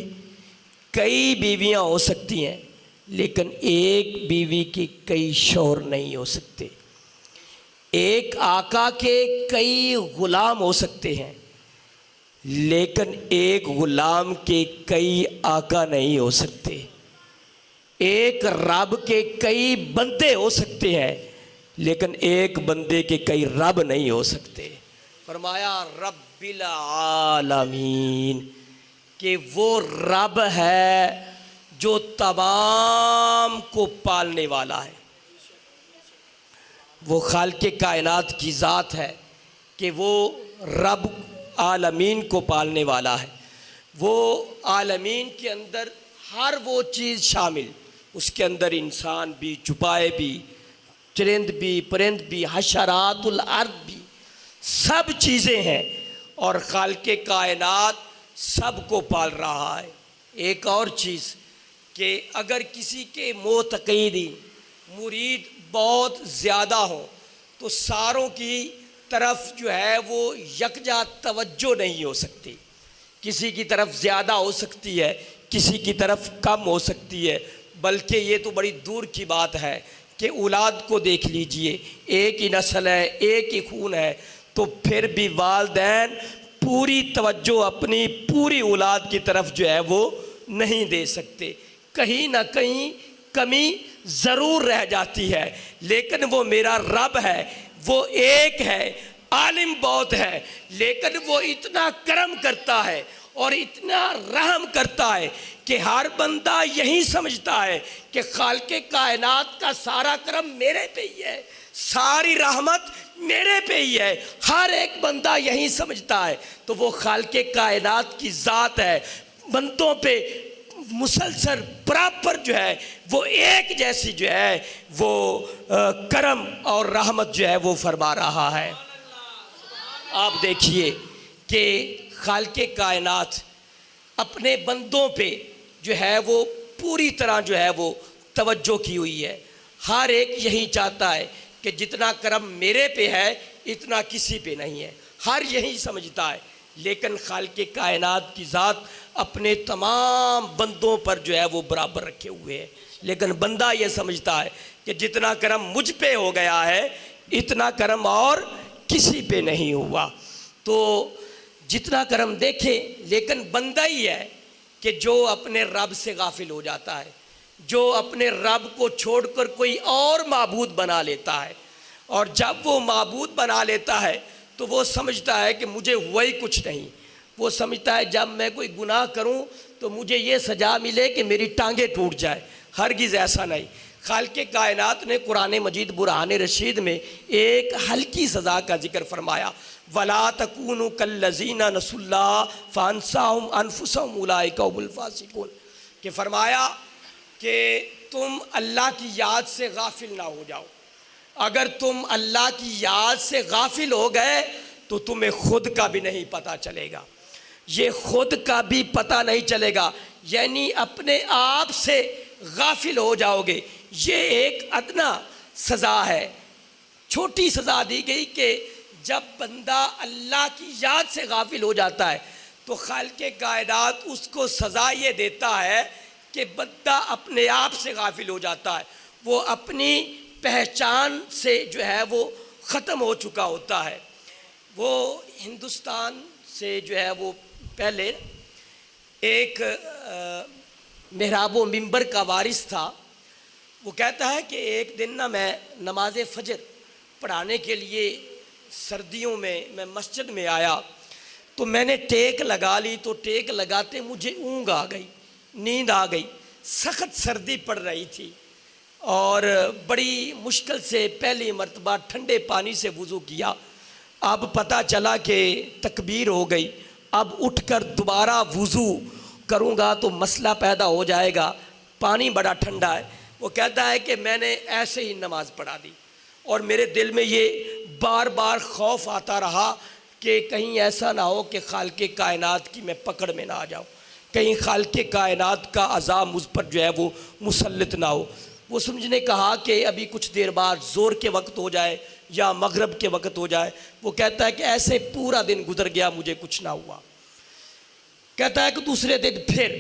Speaker 1: کئی بیویاں ہو سکتی ہیں، لیکن ایک بیوی کی کئی شوہر نہیں ہو سکتے۔ ایک آقا کے کئی غلام ہو سکتے ہیں، لیکن ایک غلام کے کئی آقا نہیں ہو سکتے۔ ایک رب کے کئی بندے ہو سکتے ہیں، لیکن ایک بندے کے کئی رب نہیں ہو سکتے۔ فرمایا رب العالمین، کہ وہ رب ہے جو تمام کو پالنے والا ہے۔ وہ خالق کائنات کی ذات ہے کہ وہ رب عالمین کو پالنے والا ہے۔ وہ عالمین کے اندر ہر وہ چیز شامل، اس کے اندر انسان بھی، چھپائے بھی، چرند بھی، پرند بھی، حشرات الارض بھی، سب چیزیں ہیں، اور خالق کائنات سب کو پال رہا ہے۔ ایک اور چیز کہ اگر کسی کے معتقدین مرید بہت زیادہ ہوں تو ساروں کی طرف جو ہے وہ یکجا توجہ نہیں ہو سکتی، کسی کی طرف زیادہ ہو سکتی ہے، کسی کی طرف کم ہو سکتی ہے۔ بلکہ یہ تو بڑی دور کی بات ہے کہ اولاد کو دیکھ لیجئے، ایک ہی نسل ہے، ایک ہی خون ہے، تو پھر بھی والدین پوری توجہ اپنی پوری اولاد کی طرف جو ہے وہ نہیں دے سکتے، کہیں نہ کہیں کمی ضرور رہ جاتی ہے۔ لیکن وہ میرا رب ہے، وہ ایک ہے، عالم بہت ہے، لیکن وہ اتنا کرم کرتا ہے اور اتنا رحم کرتا ہے کہ ہر بندہ یہی سمجھتا ہے کہ خالق کائنات کا سارا کرم میرے پہ ہی ہے، ساری رحمت میرے پہ ہی ہے، ہر ایک بندہ یہی سمجھتا ہے۔ تو وہ خالق کائنات کی ذات ہے، بندوں پہ مسلسل برابر جو ہے وہ ایک جیسی جو ہے وہ کرم اور رحمت جو ہے وہ فرما رہا ہے۔ آپ دیکھیے کہ خالق کائنات اپنے بندوں پہ جو ہے وہ پوری طرح جو ہے وہ توجہ کی ہوئی ہے۔ ہر ایک یہی چاہتا ہے کہ جتنا کرم میرے پہ ہے اتنا کسی پہ نہیں ہے، ہر یہی سمجھتا ہے۔ لیکن خالق کائنات کی ذات اپنے تمام بندوں پر جو ہے وہ برابر رکھے ہوئے ہے، لیکن بندہ یہ سمجھتا ہے کہ جتنا کرم مجھ پہ ہو گیا ہے اتنا کرم اور کسی پہ نہیں ہوا۔ تو جتنا کرم دیکھیں، لیکن بندہ ہی ہے کہ جو اپنے رب سے غافل ہو جاتا ہے، جو اپنے رب کو چھوڑ کر کوئی اور معبود بنا لیتا ہے، اور جب وہ معبود بنا لیتا ہے تو وہ سمجھتا ہے کہ مجھے ہوا ہی کچھ نہیں۔ وہ سمجھتا ہے جب میں کوئی گناہ کروں تو مجھے یہ سزا ملے کہ میری ٹانگیں ٹوٹ جائے، ہرگز ایسا نہیں۔ خالق کائنات نے قرآن مجید برہان رشید میں ایک ہلکی سزا کا ذکر فرمایا، وَلَا تَكُونُوا كَالَّذِينَ نَسُوا اللَّهَ فَأَنسَاهُمْ أَنفُسَهُمْ أُولَٰئِكَ هُمُ الْفَاسِقُونَ، کہ فرمایا کہ تم اللہ کی یاد سے غافل نہ ہو جاؤ۔ اگر تم اللہ کی یاد سے غافل ہو گئے تو تمہیں خود کا بھی نہیں پتہ چلے گا، یہ خود کا بھی پتہ نہیں چلے گا، یعنی اپنے آپ سے غافل ہو جاؤ گے۔ یہ ایک ادنا سزا ہے، چھوٹی سزا دی گئی کہ جب بندہ اللہ کی یاد سے غافل ہو جاتا ہے تو خالق کائنات اس کو سزا یہ دیتا ہے کہ بندہ اپنے آپ سے غافل ہو جاتا ہے، وہ اپنی پہچان سے جو ہے وہ ختم ہو چکا ہوتا ہے۔ وہ ہندوستان سے جو ہے وہ پہلے ایک محراب و منبر کا وارث تھا، وہ کہتا ہے کہ ایک دن نا میں نماز فجر پڑھانے کے لیے سردیوں میں مسجد میں آیا تو میں نے ٹیک لگا لی، تو ٹیک لگاتے مجھے اونگ آ گئی، نیند آ گئی، سخت سردی پڑ رہی تھی اور بڑی مشکل سے پہلی مرتبہ ٹھنڈے پانی سے وضو کیا۔ اب پتہ چلا کہ تکبیر ہو گئی، اب اٹھ کر دوبارہ وضو کروں گا تو مسئلہ پیدا ہو جائے گا، پانی بڑا ٹھنڈا ہے۔ وہ کہتا ہے کہ میں نے ایسے ہی نماز پڑھا دی اور میرے دل میں یہ بار بار خوف آتا رہا کہ کہیں ایسا نہ ہو کہ خالق کائنات کی میں پکڑ میں نہ آ جاؤں، کہیں خالق کائنات کا عذاب مجھ پر جو ہے وہ مسلط نہ ہو۔ وہ سمجھنے کہا کہ ابھی کچھ دیر بعد زور کے وقت ہو جائے یا مغرب کے وقت ہو جائے۔ وہ کہتا ہے کہ ایسے پورا دن گزر گیا، مجھے کچھ نہ ہوا۔ کہتا ہے کہ دوسرے دن پھر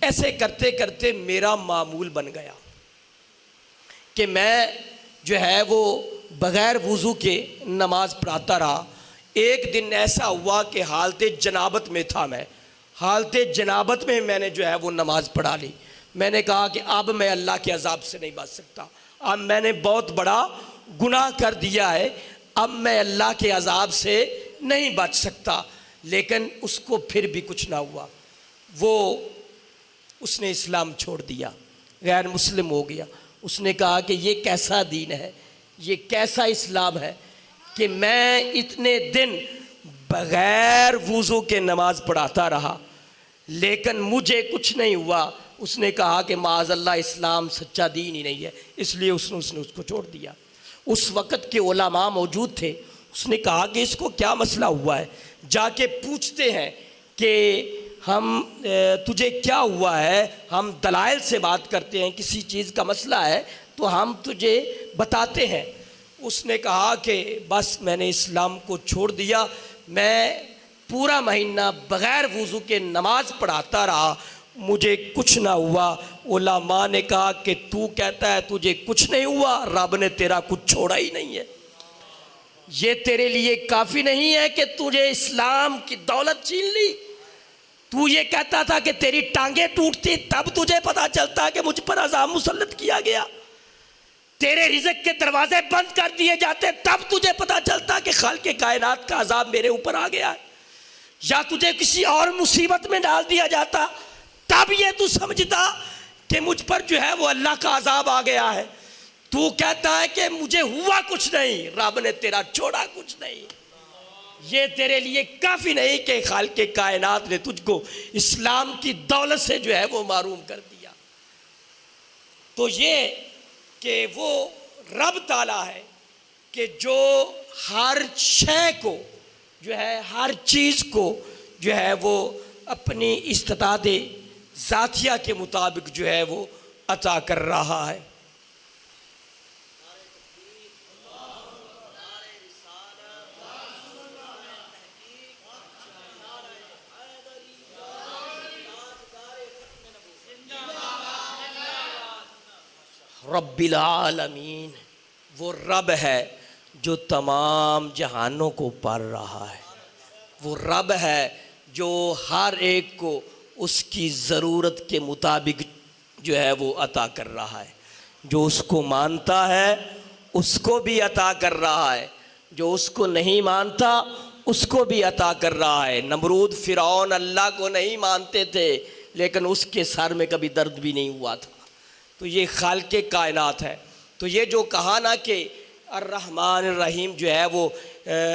Speaker 1: ایسے کرتے کرتے میرا معمول بن گیا کہ میں جو ہے وہ بغیر وضو کے نماز پڑھاتا رہا۔ ایک دن ایسا ہوا کہ حالت جنابت میں تھا، میں حالت جنابت میں نے جو ہے وہ نماز پڑھا لی۔ میں نے کہا کہ اب میں اللہ کے عذاب سے نہیں بچ سکتا، اب میں نے بہت بڑا گناہ کر دیا ہے، اب میں اللہ کے عذاب سے نہیں بچ سکتا۔ لیکن اس کو پھر بھی کچھ نہ ہوا، اس نے اسلام چھوڑ دیا، غیر مسلم ہو گیا۔ اس نے کہا کہ یہ کیسا دین ہے، یہ کیسا اسلام ہے کہ میں اتنے دن بغیر وضو کے نماز پڑھاتا رہا لیکن مجھے کچھ نہیں ہوا۔ اس نے کہا کہ معاذ اللہ اسلام سچا دین ہی نہیں ہے، اس لیے اس نے اس کو چھوڑ دیا۔ اس وقت کے علماء موجود تھے، اس نے کہا کہ اس کو کیا مسئلہ ہوا ہے، جا کے پوچھتے ہیں کہ تجھے کیا ہوا ہے، ہم دلائل سے بات کرتے ہیں، کسی چیز کا مسئلہ ہے تو ہم تجھے بتاتے ہیں۔ اس نے کہا کہ بس میں نے اسلام کو چھوڑ دیا، میں پورا مہینہ بغیر وضو کے نماز پڑھاتا رہا، مجھے کچھ نہ ہوا۔ علماء نے کہا کہ تو کہتا ہے تجھے کچھ نہیں ہوا، رب نے تیرا کچھ چھوڑا ہی نہیں ہے۔ یہ تیرے لیے کافی نہیں ہے کہ تجھے اسلام کی دولت چھین لی؟ تو یہ کہتا تھا کہ تیری ٹانگیں ٹوٹتی تب تجھے پتا چلتا کہ مجھ پر عذاب مسلط کیا گیا، تیرے رزق کے دروازے بند کر دیے جاتے تب تجھے پتا چلتا کہ خالق کائنات کا عذاب میرے اوپر آ گیا ہے، یا تجھے کسی اور مصیبت میں ڈال دیا جاتا تب یہ تو سمجھتا کہ مجھ پر جو ہے وہ اللہ کا عذاب آ گیا ہے۔ تو کہتا ہے کہ مجھے ہوا کچھ نہیں، رب نے تیرا چھوڑا کچھ نہیں۔ یہ تیرے لیے کافی نہیں کہ خالق کائنات نے تجھ کو اسلام کی دولت سے جو ہے وہ محروم کر دیا۔ تو یہ کہ وہ رب تعالیٰ ہے کہ جو ہر شے کو جو ہے، ہر چیز کو جو ہے وہ اپنی استطاعت ذاتیہ کے مطابق جو ہے وہ عطا کر رہا ہے۔ رب العالمین، وہ رب ہے جو تمام جہانوں کو پال رہا ہے، وہ رب ہے جو ہر ایک کو اس کی ضرورت کے مطابق جو ہے وہ عطا کر رہا ہے، جو اس کو مانتا ہے اس کو بھی عطا کر رہا ہے، جو اس کو نہیں مانتا اس کو بھی عطا کر رہا ہے۔ نمرود فرعون اللہ کو نہیں مانتے تھے لیکن اس کے سر میں کبھی درد بھی نہیں ہوا تھا۔ تو یہ خالق کائنات ہے۔ تو یہ جو کہا نا کہ الرحمن الرحیم جو ہے وہ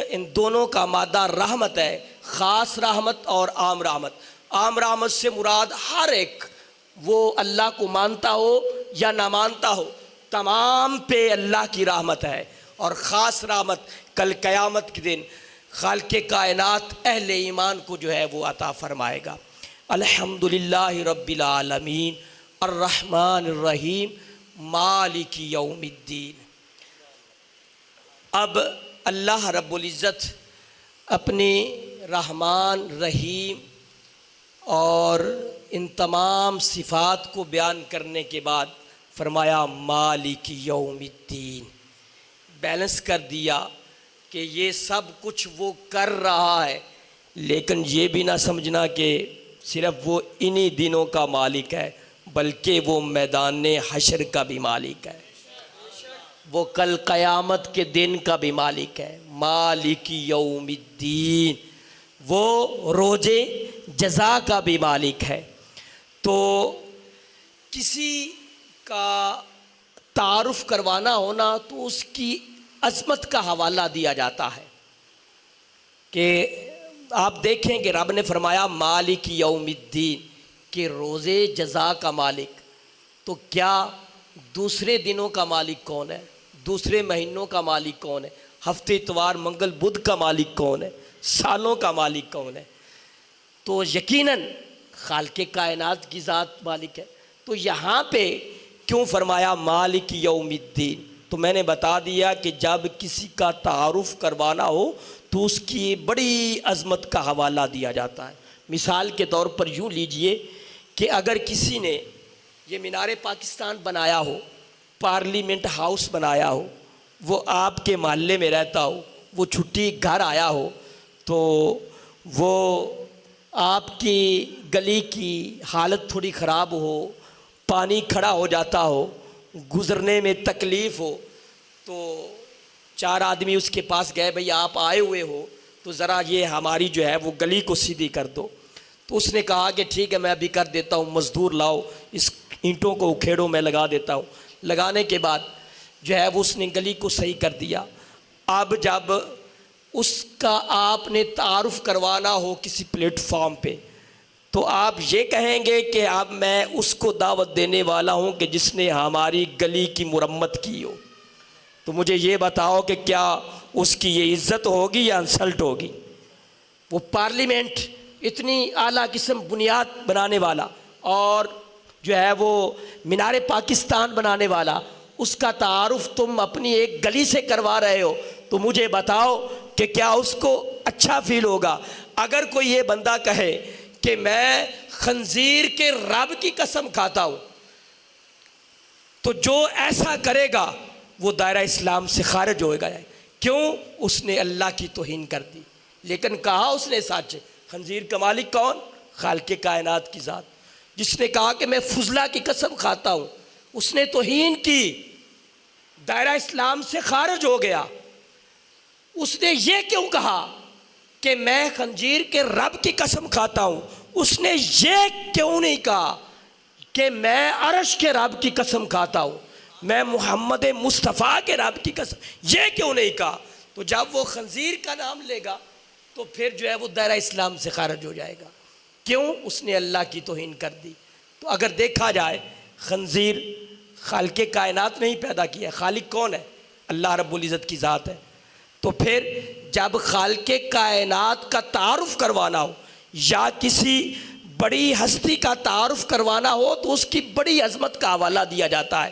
Speaker 1: ان دونوں کا مادہ رحمت ہے، خاص رحمت اور عام رحمت۔ عام رحمت سے مراد ہر ایک، وہ اللہ کو مانتا ہو یا نہ مانتا ہو، تمام پہ اللہ کی رحمت ہے۔ اور خاص رحمت کل قیامت کے دن خالق کائنات اہل ایمان کو جو ہے وہ عطا فرمائے گا۔ الحمدللہ رب العالمین الرحمن الرحیم مالک یوم الدین۔ اب اللہ رب العزت اپنی رحمان رحیم اور ان تمام صفات کو بیان کرنے کے بعد فرمایا مالک یوم الدین، بیلنس کر دیا کہ یہ سب کچھ وہ کر رہا ہے لیکن یہ بھی نہ سمجھنا کہ صرف وہ انہی دنوں کا مالک ہے، بلکہ وہ میدان حشر کا بھی مالک ہے، وہ کل قیامت کے دن کا بھی مالک ہے، مالک یوم الدین، وہ روز جزا کا بھی مالک ہے۔ تو کسی کا تعارف کروانا ہونا تو اس کی عظمت کا حوالہ دیا جاتا ہے کہ آپ دیکھیں کہ رب نے فرمایا مالک یوم الدین، کہ روز جزا کا مالک، تو کیا دوسرے دنوں کا مالک کون ہے؟ دوسرے مہینوں کا مالک کون ہے؟ ہفتے اتوار منگل بدھ کا مالک کون ہے؟ سالوں کا مالک کون ہے؟ تو یقیناً خالق کائنات کی ذات مالک ہے۔ تو یہاں پہ کیوں فرمایا مالک یوم الدین؟ تو میں نے بتا دیا کہ جب کسی کا تعارف کروانا ہو تو اس کی بڑی عظمت کا حوالہ دیا جاتا ہے۔ مثال کے طور پر یوں لیجئے کہ اگر کسی نے یہ مینار پاکستان بنایا ہو، پارلیمنٹ ہاؤس بنایا ہو، وہ آپ کے محلے میں رہتا ہو، وہ چھٹی گھر آیا ہو، تو وہ آپ کی گلی کی حالت تھوڑی خراب ہو، پانی کھڑا ہو جاتا ہو، گزرنے میں تکلیف ہو، تو چار آدمی اس کے پاس گئے، بھئی آپ آئے ہوئے ہو تو ذرا یہ ہماری جو ہے وہ گلی کو سیدھی کر دو۔ تو اس نے کہا کہ ٹھیک ہے میں ابھی کر دیتا ہوں، مزدور لاؤ، اس اینٹوں کو اکھیڑو، میں لگا دیتا ہوں۔ لگانے کے بعد جو ہے وہ اس نے گلی کو صحیح کر دیا۔ اب جب اس کا آپ نے تعارف کروانا ہو کسی پلیٹ فارم پہ تو آپ یہ کہیں گے کہ اب میں اس کو دعوت دینے والا ہوں کہ جس نے ہماری گلی کی مرمت کی ہو۔ تو مجھے یہ بتاؤ کہ کیا اس کی یہ عزت ہوگی یا انسلٹ ہوگی؟ وہ پارلیمنٹ اتنی اعلیٰ قسم بنیاد بنانے والا اور جو ہے وہ مینار پاکستان بنانے والا، اس کا تعارف تم اپنی ایک گلی سے کروا رہے ہو، تو مجھے بتاؤ کہ کیا اس کو اچھا فیل ہوگا؟ اگر کوئی یہ بندہ کہے کہ میں خنزیر کے رب کی قسم کھاتا ہوں، تو جو ایسا کرے گا وہ دائرہ اسلام سے خارج ہوئے گا۔ کیوں؟ اس نے اللہ کی توہین کر دی۔ لیکن کہا اس نے سچ، خنزیر کا مالک کون؟ خالق کائنات کی ذات۔ جس نے کہا کہ میں فضلہ کی قسم کھاتا ہوں، اس نے توہین کی، دائرہ اسلام سے خارج ہو گیا۔ اس نے یہ کیوں کہا کہ میں خنزیر کے رب کی قسم کھاتا ہوں؟ اس نے یہ کیوں نہیں کہا کہ میں عرش کے رب کی قسم کھاتا ہوں، میں محمد مصطفیٰ کے رب کی قسم، یہ کیوں نہیں کہا؟ تو جب وہ خنزیر کا نام لے گا تو پھر جو ہے وہ دائرہ اسلام سے خارج ہو جائے گا۔ کیوں؟ اس نے اللہ کی توہین کر دی۔ تو اگر دیکھا جائے خنزیر خالق کائنات نہیں پیدا کیا، خالق کون ہے؟ اللہ رب العزت کی ذات ہے۔ تو پھر جب خالق کائنات کا تعارف کروانا ہو یا کسی بڑی ہستی کا تعارف کروانا ہو تو اس کی بڑی عظمت کا حوالہ دیا جاتا ہے۔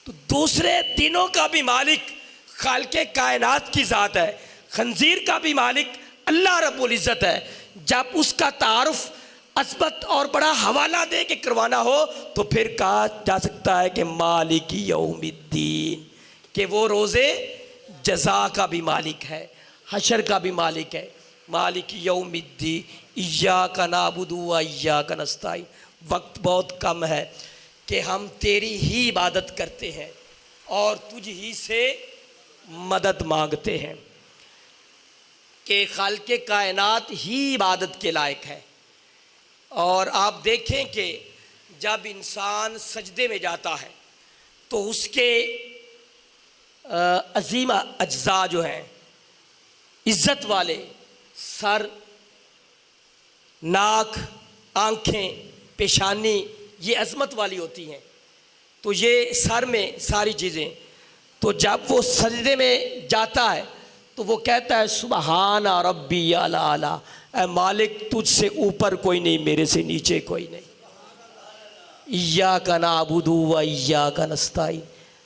Speaker 1: تو دوسرے دنوں کا بھی مالک خالق کائنات کی ذات ہے، خنزیر کا بھی مالک اللہ رب العزت ہے۔ جب اس کا تعارف عظمت اور بڑا حوالہ دے کے کروانا ہو تو پھر کہا جا سکتا ہے کہ مالک یوم الدین، کہ وہ روزے جزا کا بھی مالک ہے، حشر کا بھی مالک ہے۔ مالک یوم الدین ایاک نعبد و ایاک نستعین۔ وقت بہت کم ہے کہ ہم تیری ہی عبادت کرتے ہیں اور تجھ ہی سے مدد مانگتے ہیں، کہ خالق کائنات ہی عبادت کے لائق ہے۔ اور آپ دیکھیں کہ جب انسان سجدے میں جاتا ہے تو اس کے عظیم اجزاء جو ہیں، عزت والے، سر، ناک، آنکھیں، پیشانی، یہ عظمت والی ہوتی ہیں۔ تو یہ سر میں ساری چیزیں، تو جب وہ سجدے میں جاتا ہے تو وہ کہتا ہے سبحان ربی الاعلیٰ، اے مالک تجھ سے اوپر کوئی نہیں، میرے سے نیچے کوئی نہیں۔ ایاک نعبد و ایاک نستعین،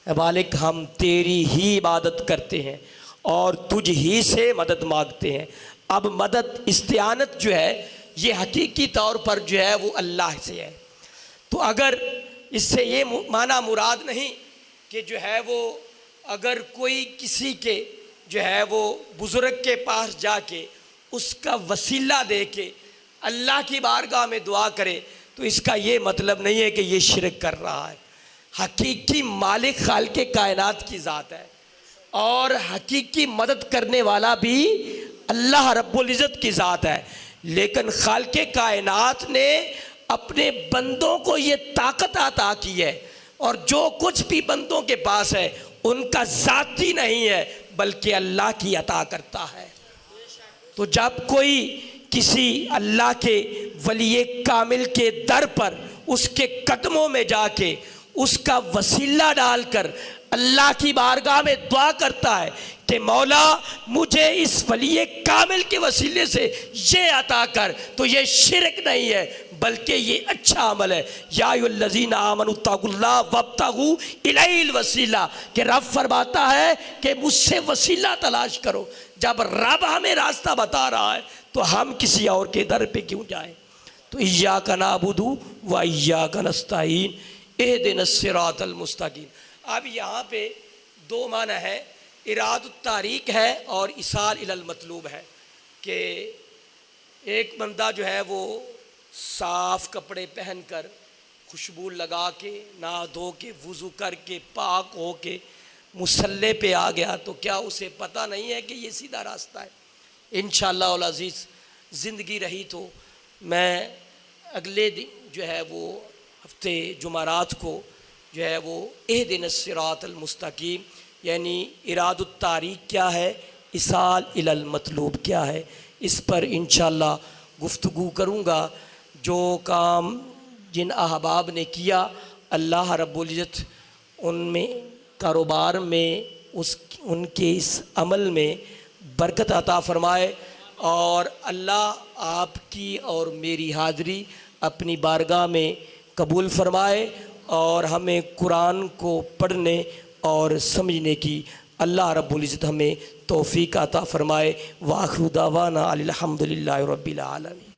Speaker 1: اے مالک ہم تیری ہی عبادت کرتے ہیں اور تجھ ہی سے مدد مانگتے ہیں۔ اب مدد، استعانت جو ہے یہ حقیقی طور پر جو ہے وہ اللہ سے ہے۔ تو اگر اس سے یہ معنی مراد نہیں کہ جو ہے وہ اگر کوئی کسی کے جو ہے وہ بزرگ کے پاس جا کے اس کا وسیلہ دے کے اللہ کی بارگاہ میں دعا کرے تو اس کا یہ مطلب نہیں ہے کہ یہ شرک کر رہا ہے۔ حقیقی مالک خالق کائنات کی ذات ہے، اور حقیقی مدد کرنے والا بھی اللہ رب العزت کی ذات ہے، لیکن خالق کائنات نے اپنے بندوں کو یہ طاقت عطا کی ہے، اور جو کچھ بھی بندوں کے پاس ہے ان کا ذاتی نہیں ہے بلکہ اللہ کی عطا کرتا ہے۔ تو جب کوئی کسی اللہ کے ولی کامل کے در پر اس کے قدموں میں جا کے اس کا وسیلہ ڈال کر اللہ کی بارگاہ میں دعا کرتا ہے کہ مولا مجھے اس ولی کامل کے وسیلے سے یہ عطا کر، تو یہ شرک نہیں ہے بلکہ یہ اچھا عمل ہے۔ یا ایھا الذین آمنوا اتقوا اللہ وابتغوا الیہ الوسیلہ، کہ رب فرماتا ہے کہ مجھ سے وسیلہ تلاش کرو۔ جب رب ہمیں راستہ بتا رہا ہے تو ہم کسی اور کے در پہ کیوں جائیں؟ تو ایاک نعبد و ایاک نستعین اہدنا الصراط المستقیم۔ اب یہاں پہ دو معنی ہے، اراد التحریک ہے اور ایصال الی المطلوب ہے، کہ ایک بندہ جو ہے وہ صاف کپڑے پہن کر، خوشبو لگا کے، نہا دھو کے، وضو کر کے، پاک ہو کے مصلی پہ آ گیا، تو کیا اسے پتہ نہیں ہے کہ یہ سیدھا راستہ ہے؟ انشاءاللہ العزیز زندگی رہی تو میں اگلے دن جو ہے وہ ہفتے جمعرات کو جو ہے وہ اہدنا الصراط المستقیم، یعنی اراد التحریک کیا ہے، ایصال الی المطلوب کیا ہے، اس پر انشاءاللہ گفتگو کروں گا۔ جو کام جن احباب نے کیا اللہ رب العزت ان میں کاروبار میں ان کے اس عمل میں برکت عطا فرمائے، اور اللہ آپ کی اور میری حاضری اپنی بارگاہ میں قبول فرمائے، اور ہمیں قرآن کو پڑھنے اور سمجھنے کی اللہ رب العزت ہمیں توفیق عطا فرمائے۔ وآخر دعوانا الحمدللہ رب العالمین۔